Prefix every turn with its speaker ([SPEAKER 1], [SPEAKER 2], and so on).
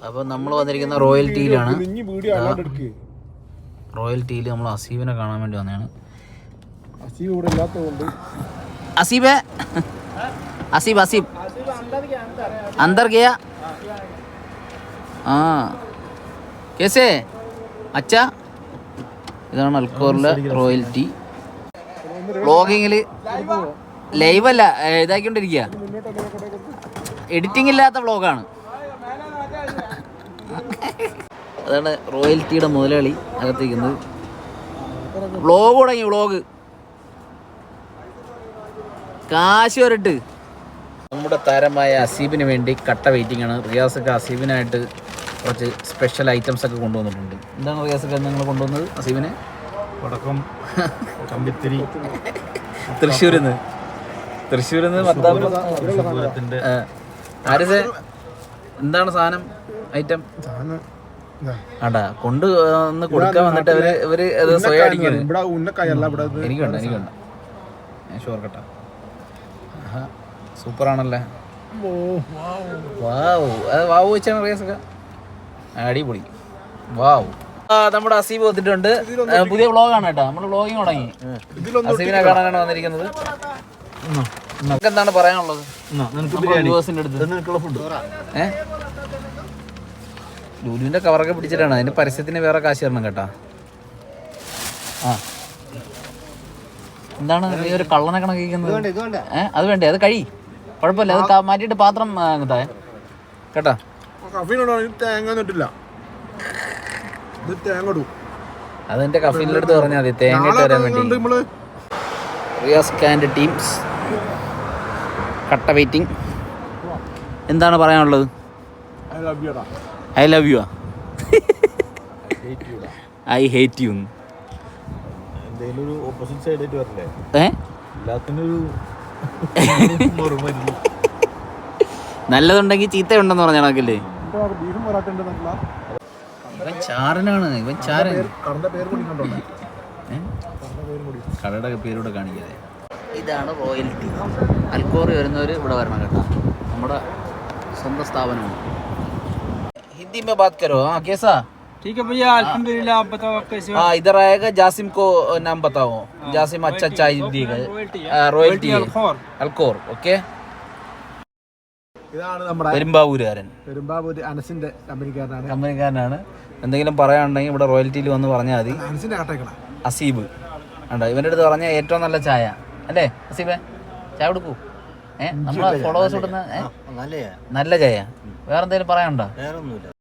[SPEAKER 1] അപ്പോൾ നമ്മൾ വന്നിരിക്കുന്ന റോയൽ ടീയിലാണ്. റോയൽ ടീയിൽ നമ്മൾ അസീബിനെ കാണാൻ വേണ്ടി വന്നതാണ്. അസീബ് അസീബ് അസീബ് अंदर गया कैसे अच्छा. ഇതാണ് അൽക്കോറിലെ റോയൽ ടീ. വ്ളോഗിങ്ങിൽ ലൈവല്ല, ഇതാക്കിക്കൊണ്ടിരിക്കുക. എഡിറ്റിംഗ് ഇല്ലാത്ത വ്ളോഗാണ്. അതാണ് റോയൽ ടീയുടെ മുതലാളി അകത്തേക്കുന്നത്. വ്ളോഗ് തുടങ്ങി, വ്ളോഗ് കാശ് വരട്ട്. നമ്മുടെ താരമായ അസീബിന് വേണ്ടി കട്ട വെയിറ്റിംഗ് ആണ്. റിയാസൊക്കെ അസീബിനായിട്ട് കുറച്ച് സ്പെഷ്യൽ ഐറ്റംസ് ഒക്കെ കൊണ്ടുവന്നിട്ടുണ്ട്. എന്താണ് റിയാസൊക്കെ നിങ്ങൾ കൊണ്ടുവന്നത് അസീബിന്?
[SPEAKER 2] വടക്കം, കമ്പിത്തിരി,
[SPEAKER 1] തൃശ്ശൂരിൽ നിന്ന് ആരിസ്. എന്താണ് സാധനം ഐറ്റം? ആടാ കൊണ്ട് ഒന്ന് കൊടുക്കാൻ വന്നിട്ട് ഇവര് അത് സ്വയം അടിക്കുന്നത്. എനിക്കുണ്ട് ഷുവർ കട്ട. സൂപ്പറാണല്ലേ. വാവ്, അത് വാവ് വെച്ചാണ് റിയാസൊക്കെ അടിപൊളി. വാവ്. നമ്മുടെ അസീബ് വന്നിട്ടുണ്ട്. പുതിയ വ്ളോഗാണ് കേട്ടോ, നമ്മൾ വ്ളോഗിങ് തുടങ്ങി. അസീബിനെ കാണാനാണ് വന്നിരിക്കുന്നത്. നമുക്ക് എന്താണ് പറയാനുള്ളത് വ്യൂവേഴ്സിന്റെ അടുത്ത്? ലുലുവിന്റെ കവറൊക്കെ പിടിച്ചിട്ടാണ്. അതിന്റെ പരസ്യത്തിന് വേറെ കാശ് തരണം കേട്ടാ. എന്താണ് നീ ഒരു കള്ളനെ കണക്കിക്കുന്നത്? അത് വേണ്ടേ? അത് കഴി, കുഴപ്പമില്ല. അത് മാറ്റിയിട്ട് പാത്രം കേട്ടാ. അതെന്റെ കഫീലിന്റെ അടുത്ത് പറഞ്ഞാൽ മതി, തേങ്ങ ഇട്ട് തരാൻ വേണ്ടി. റിയാസ് ആൻഡ് ടീംസ് കട്ട വെയിറ്റിംഗ്. എന്താണ് പറയാനുള്ളത്? I love you. I hate you. നല്ലതുണ്ടെങ്കിൽ ചീത്തയുണ്ടെന്ന് പറഞ്ഞ കണക്കല്ലേ. ഇവൻ ചാരനാണ്, ഇവൻ ചാരൻ. കടയുടെ പേരൂടെ കാണിക്കാതെ. ഇതാണ് റോയൽ ടീ. അൽക്കോറി വരുന്നവർ ഇവിടെ വരണം കേട്ടോ, നമ്മുടെ സ്വന്തം സ്ഥാപനമാണ്. हिंदी में बात करो. हाँ कैसा?
[SPEAKER 3] ठीक है भैया, अल्हम्दुलिल्लाह. आप बताओ आप कैसे हो?
[SPEAKER 1] हाँ इधर आएगा. जासिम को नाम बताओ. जासिम अच्छा चाय देगा. Royal T Alcor. ओके.
[SPEAKER 2] ഇതാണ് നമ്മുടെ
[SPEAKER 1] പെരുമ്പാവൂരുകാരൻ.
[SPEAKER 2] പെരുമ്പാവൂര് അനസിന്റെ
[SPEAKER 1] കമ്പനിക്കാരനാണ്. എന്തെങ്കിലും പറയാനുണ്ടെങ്കിൽ ഇവിടെ റോയൽ ടീയിൽ വന്ന് പറഞ്ഞാൽ മതി. അസീബ് ഉണ്ടോ, ഇവൻ്റെ അടുത്ത് പറഞ്ഞാൽ ഏറ്റവും നല്ല ചായ അല്ലേ അസീബേ? ചായ കൊടുക്കൂ. നമ്മളെ ഫോളോവേഴ്സ് കൊടുക്കുന്ന നല്ല ചായ. വേറെ എന്തെങ്കിലും പറയാനുണ്ടോ?